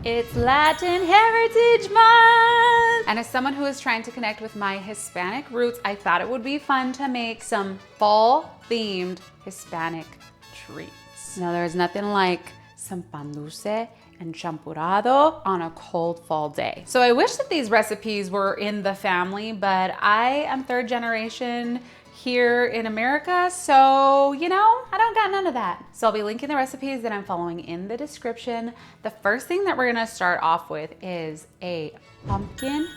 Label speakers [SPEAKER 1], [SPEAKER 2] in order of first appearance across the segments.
[SPEAKER 1] It's Latin Heritage Month! And as someone who is trying to connect with my Hispanic roots, I thought it would be fun to make some fall-themed Hispanic treats. Now, there's nothing like some pan dulce and champurrado on a cold fall day. So I wish that these recipes were in the family, but I am third generation here in America, so you know, I don't got none of that. So I'll be linking the recipes that I'm following in the description. The first thing that we're gonna start off with is a pumpkin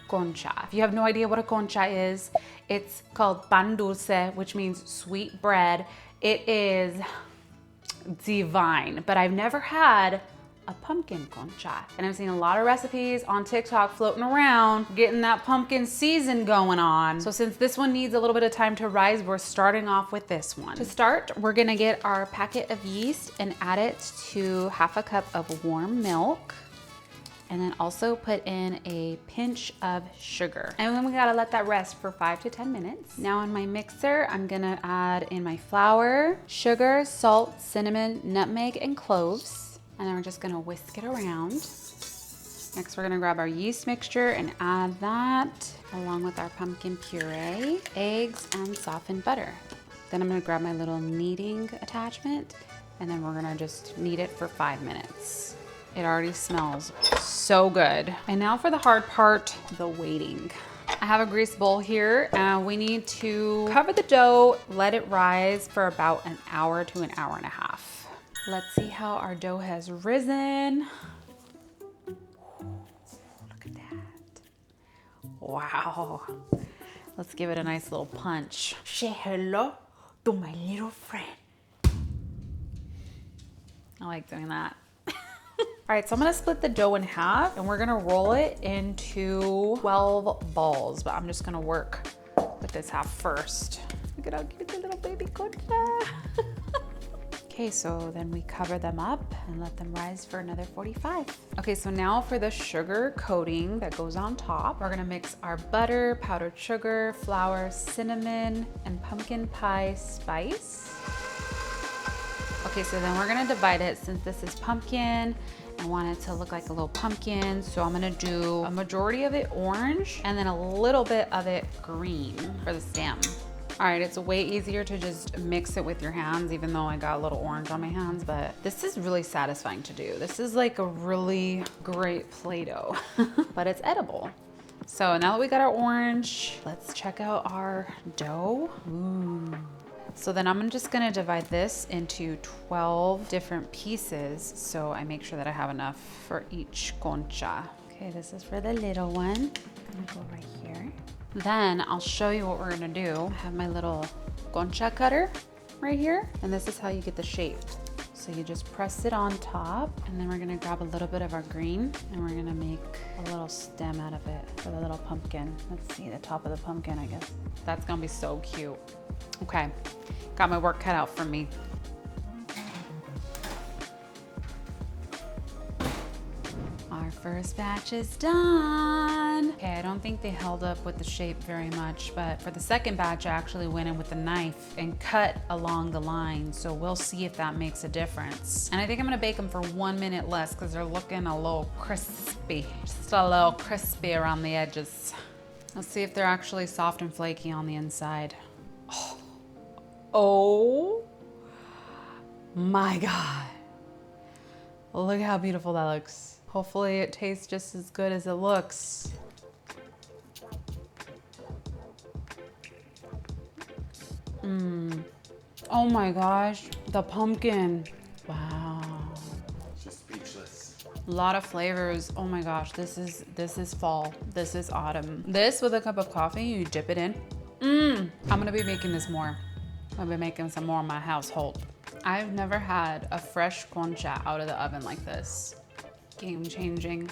[SPEAKER 1] concha. If you have no idea what a concha is, it's called pan dulce, which means sweet bread. It is divine, but I've never had a pumpkin concha. And I've seen a lot of recipes on TikTok floating around, getting that pumpkin season going on. So since this one needs a little bit of time to rise, we're starting off with this one. To start, we're gonna get our packet of yeast and add it to half a cup of warm milk. And then also put in a pinch of sugar. And then we gotta let that rest for 5 to 10 minutes. Now in my mixer, I'm gonna add in my flour, sugar, salt, cinnamon, nutmeg, and cloves. And then we're just gonna whisk it around. Next, we're gonna grab our yeast mixture and add that along with our pumpkin puree, eggs, and softened butter. Then I'm gonna grab my little kneading attachment and then we're gonna just knead it for 5 minutes. It already smells so good. And now for the hard part, the waiting. I have a grease bowl here and we need to cover the dough, let it rise for about an hour to an hour and a half. Let's see how our dough has risen. Look at that. Wow. Let's give it a nice little punch. Say hello to my little friend. I like doing that. All right, so I'm gonna split the dough in half and we're gonna roll it into 12 balls, but I'm just gonna work with this half first. Look at how cute the little baby concha. Okay, so then we cover them up and let them rise for another 45. Okay, so now for the sugar coating that goes on top, we're gonna mix our butter, powdered sugar, flour, cinnamon, and pumpkin pie spice. Okay, so then we're gonna divide it. Since this is pumpkin, I want it to look like a little pumpkin, so I'm gonna do a majority of it orange and then a little bit of it green for the stem. All right, it's way easier to just mix it with your hands, even though I got a little orange on my hands, but this is really satisfying to do. This is like a really great Play-Doh, but it's edible. So now that we got our orange, let's check out our dough. Ooh. So then I'm just gonna divide this into 12 different pieces, so I make sure that I have enough for each concha. Okay, this is for the little one. I'm gonna go right here. Then I'll show you what we're gonna do. I have my little concha cutter right here, and this is how you get the shape. So you just press it on top, and then we're gonna grab a little bit of our green, and we're gonna make a little stem out of it for the little pumpkin. Let's see, the top of the pumpkin, I guess. That's gonna be so cute. Okay, got my work cut out for me. Our first batch is done. Okay, I don't think they held up with the shape very much, but for the second batch, I actually went in with a knife and cut along the line. So we'll see if that makes a difference. And I think I'm gonna bake them for 1 minute less because they're looking a little crispy. Just a little crispy around the edges. Let's see if they're actually soft and flaky on the inside. Oh my God. Look how beautiful that looks. Hopefully it tastes just as good as it looks. Oh my gosh, the pumpkin. Wow.
[SPEAKER 2] She's speechless.
[SPEAKER 1] A lot of flavors. Oh my gosh, this is fall. This is autumn. This with a cup of coffee, you dip it in. I'm gonna be making this more. I'll be making some more in my household. I've never had a fresh concha out of the oven like this. Game changing.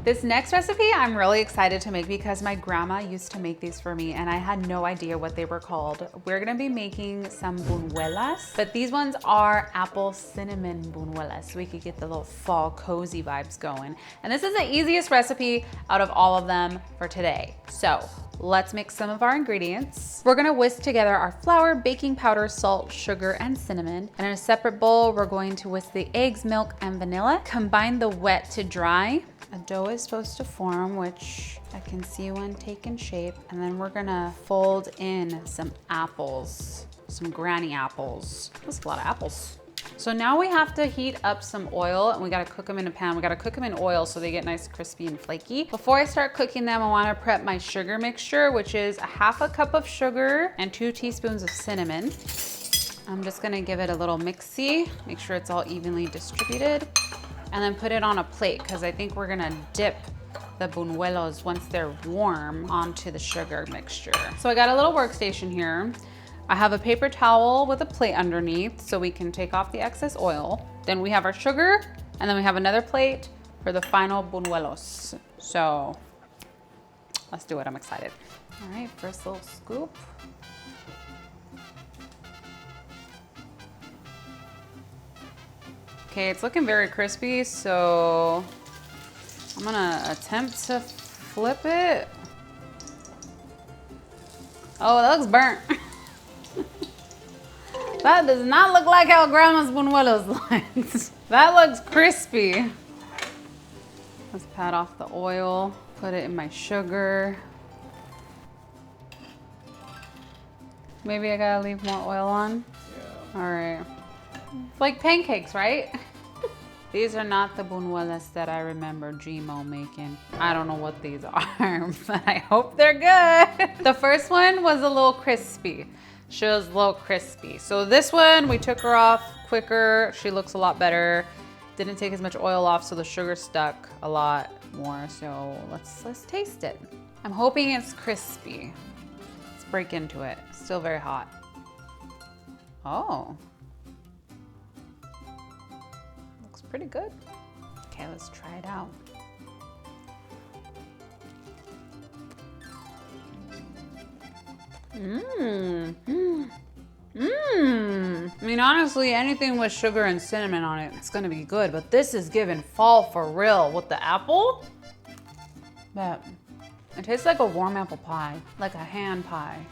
[SPEAKER 1] This next recipe I'm really excited to make because my grandma used to make these for me and I had no idea what they were called. We're gonna be making some bunuelos, but these ones are apple cinnamon bunuelos, so we could get the little fall cozy vibes going. And this is the easiest recipe out of all of them for today. So let's mix some of our ingredients. We're gonna whisk together our flour, baking powder, salt, sugar, and cinnamon. And in a separate bowl, we're going to whisk the eggs, milk, and vanilla. Combine the wet set to dry. A dough is supposed to form, which I can see when taking shape. And then we're gonna fold in some apples, some granny apples. That's a lot of apples. So now we have to heat up some oil and we gotta cook them in a pan. We gotta cook them in oil so they get nice, crispy, and flaky. Before I start cooking them, I wanna prep my sugar mixture, which is 1/2 cup of sugar and 2 teaspoons of cinnamon. I'm just gonna give it a little mixy, make sure it's all evenly distributed, and then put it on a plate, because I think we're gonna dip the bunuelos once they're warm onto the sugar mixture. So I got a little workstation here. I have a paper towel with a plate underneath so we can take off the excess oil. Then we have our sugar, and then we have another plate for the final bunuelos. So let's do it, I'm excited. All right, first little scoop. Okay, it's looking very crispy, so I'm gonna attempt to flip it. Oh, that looks burnt. That does not look like how grandma's bunuelos looks. That looks crispy. Let's pat off the oil, put it in my sugar. Maybe I gotta leave more oil on? Yeah. All right. Like pancakes, right? These are not the bunuelos that I remember Gmo making. I don't know what these are, but I hope they're good. The first one was a little crispy. She was a little crispy. So this one, we took her off quicker. She looks a lot better. Didn't take as much oil off, so the sugar stuck a lot more. So let's taste it. I'm hoping it's crispy. Let's break into it. Still very hot. Oh. Looks pretty good. Okay, let's try it out. I mean, honestly, anything with sugar and cinnamon on it, it's gonna be good, but this is giving fall for real with the apple. But it tastes like a warm apple pie, like a hand pie.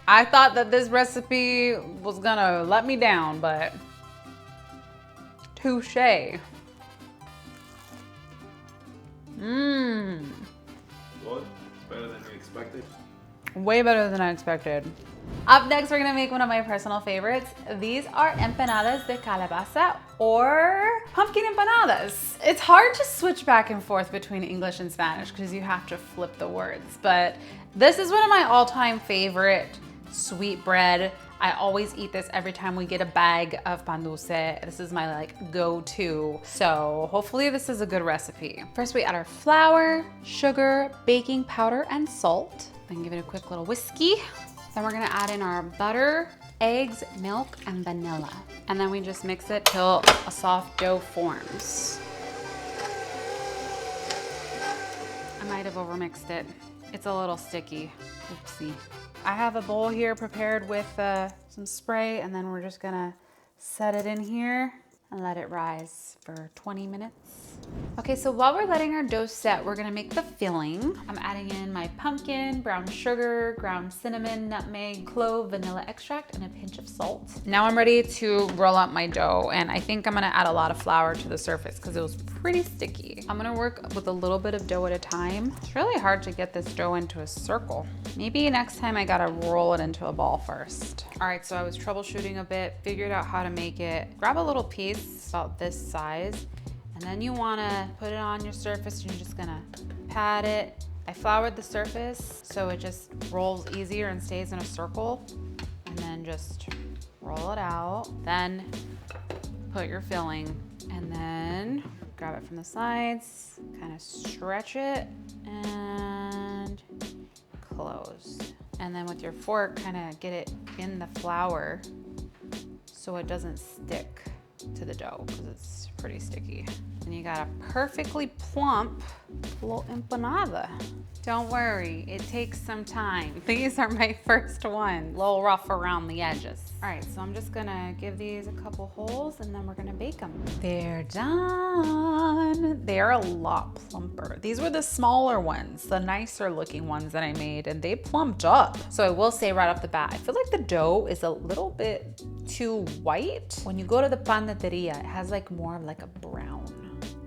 [SPEAKER 1] I thought that this recipe was gonna let me down, but touché.
[SPEAKER 2] What? Better than you expected?
[SPEAKER 1] Way better than I expected. Up next, we're gonna make one of my personal favorites. These are empanadas de calabaza or pumpkin empanadas. It's hard to switch back and forth between English and Spanish because you have to flip the words, but this is one of my all-time favorite sweet bread. I always eat this every time we get a bag of pan dulce. This is my like go-to. So hopefully this is a good recipe. First we add our flour, sugar, baking powder, and salt. Then give it a quick little whiskey. Then we're gonna add in our butter, eggs, milk, and vanilla. And then we just mix it till a soft dough forms. I might have overmixed it. It's a little sticky, oopsie. I have a bowl here prepared with some spray, and then we're just gonna set it in here and let it rise for 20 minutes. Okay, so while we're letting our dough set, we're gonna make the filling. I'm adding in my pumpkin, brown sugar, ground cinnamon, nutmeg, clove, vanilla extract, and a pinch of salt. Now I'm ready to roll out my dough, and I think I'm gonna add a lot of flour to the surface because it was pretty sticky. I'm gonna work with a little bit of dough at a time. It's really hard to get this dough into a circle. Maybe next time I gotta roll it into a ball first. All right, so I was troubleshooting a bit, figured out how to make it. Grab a little piece about this size, and then you wanna put it on your surface. You're just gonna pat it. I floured the surface so it just rolls easier and stays in a circle. And then just roll it out. Then put your filling, and then grab it from the sides, kind of stretch it, and close. And then with your fork, kind of get it in the flour so it doesn't stick to the dough because it's pretty sticky. And you got a perfectly plump little empanada. Don't worry, it takes some time. These are my first one, a little rough around the edges. All right, so I'm just gonna give these a couple holes and then we're gonna bake them. They're done. They're a lot plumper. These were the smaller ones, the nicer looking ones that I made, and they plumped up. So I will say right off the bat, I feel like the dough is a little bit too white. When you go to the panaderia, it has like more of like a brown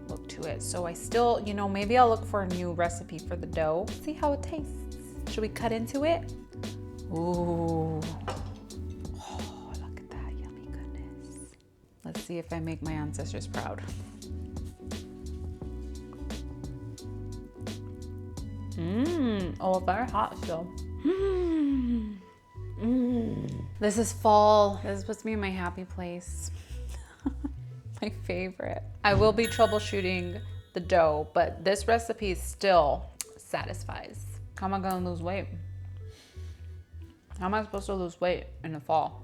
[SPEAKER 1] look to to it. So I still, you know, maybe I'll look for a new recipe for the dough. See how it tastes. Should we cut into it? Ooh. Oh, look at that yummy goodness. Let's see if I make my ancestors proud. Oh, very hot still. This is fall. This puts me in my happy place. My favorite. I will be troubleshooting the dough, but this recipe still satisfies. How am I gonna lose weight? How am I supposed to lose weight in the fall?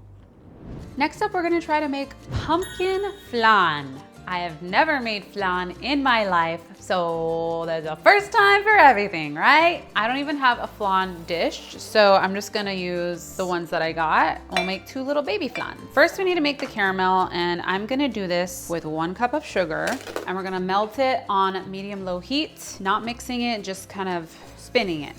[SPEAKER 1] Next up, we're gonna try to make pumpkin flan. I have never made flan in my life, so there's a first time for everything, right? I don't even have a flan dish, so I'm just gonna use the ones that I got. We'll make 2 little baby flan. First, we need to make the caramel, and I'm gonna do this with 1 cup of sugar, and we're gonna melt it on medium-low heat, not mixing it, just kind of spinning it,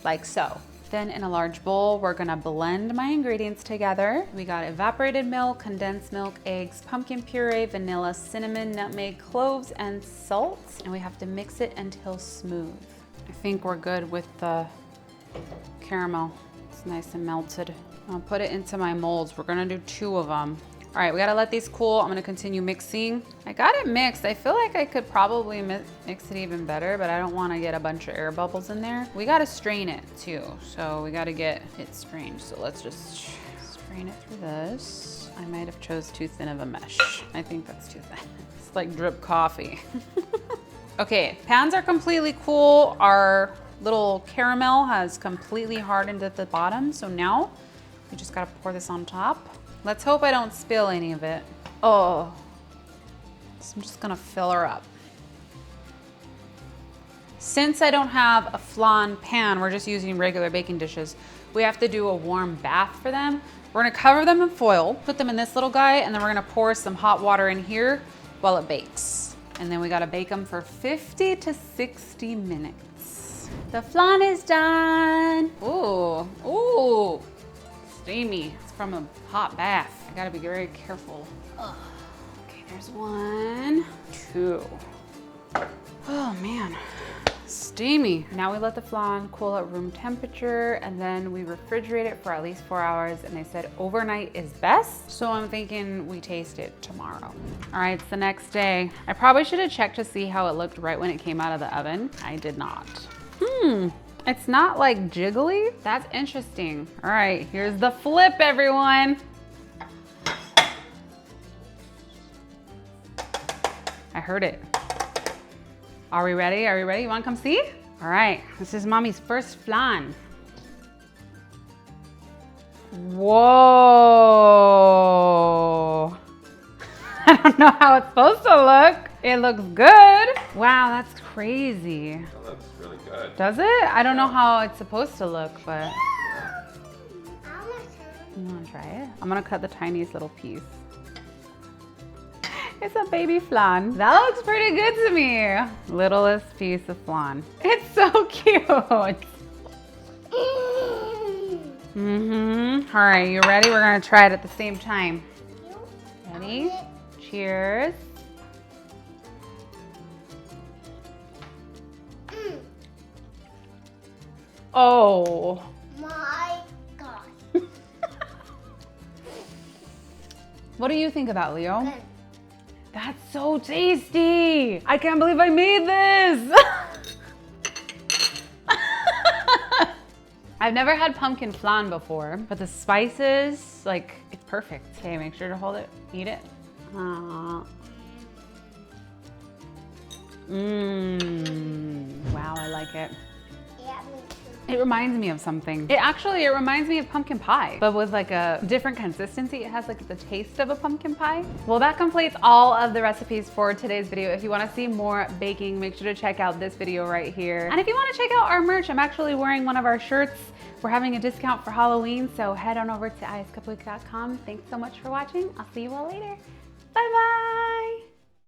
[SPEAKER 1] like so. Then in a large bowl, we're gonna blend my ingredients together. We got evaporated milk, condensed milk, eggs, pumpkin puree, vanilla, cinnamon, nutmeg, cloves, and salt. And we have to mix it until smooth. I think we're good with the caramel. It's nice and melted. I'll put it into my molds. We're gonna do 2 of them. All right, we gotta let these cool. I'm gonna continue mixing. I got it mixed. I feel like I could probably mix it even better, but I don't wanna get a bunch of air bubbles in there. We gotta strain it too, so we gotta get it strained. So let's just strain it through this. I might have chose too thin of a mesh. I think that's too thin. It's like drip coffee. Okay, pans are completely cool. Our little caramel has completely hardened at the bottom, so now we just gotta pour this on top. Let's hope I don't spill any of it. Oh, so I'm just gonna fill her up. Since I don't have a flan pan, we're just using regular baking dishes, we have to do a warm bath for them. We're gonna cover them in foil, put them in this little guy, and then we're gonna pour some hot water in here while it bakes. And then we gotta bake them for 50 to 60 minutes. The flan is done. Ooh, ooh, steamy. From a hot bath. I gotta be very careful. Ugh. Okay, there's 1, 2. Oh man, steamy. Now we let the flan cool at room temperature, and then we refrigerate it for at least 4 hours, and they said overnight is best. So I'm thinking we taste it tomorrow. All right, it's the next day. I probably should have checked to see how it looked right when it came out of the oven. I did not. It's not like jiggly. That's interesting. All right, here's the flip, everyone. I heard it. Are we ready? Are we ready? You wanna come see? All right, this is mommy's first flan. Whoa. I don't know how it's supposed to look. It looks good. Wow, that's crazy.
[SPEAKER 2] That looks really good.
[SPEAKER 1] Does it? I don't know how it's supposed to look, but. You wanna try it? I'm gonna cut the tiniest little piece. It's a baby flan. That looks pretty good to me. Littlest piece of flan. It's so cute. All right, you ready? We're gonna try it at the same time. Ready? Cheers. Oh.
[SPEAKER 3] My God.
[SPEAKER 1] What do you think of that, Leo?
[SPEAKER 3] Good.
[SPEAKER 1] That's so tasty. I can't believe I made this. I've never had pumpkin flan before, but the spices, like, it's perfect. Okay, make sure to hold it, eat it. Wow, I like it.
[SPEAKER 3] Yeah, me too.
[SPEAKER 1] It reminds me of something. It reminds me of pumpkin pie, but with like a different consistency. It has like the taste of a pumpkin pie. Well, that completes all of the recipes for today's video. If you wanna see more baking, make sure to check out this video right here. And if you wanna check out our merch, I'm actually wearing one of our shirts. We're having a discount for Halloween, so head on over to icecupweek.com. Thanks so much for watching. I'll see you all later. Bye-bye.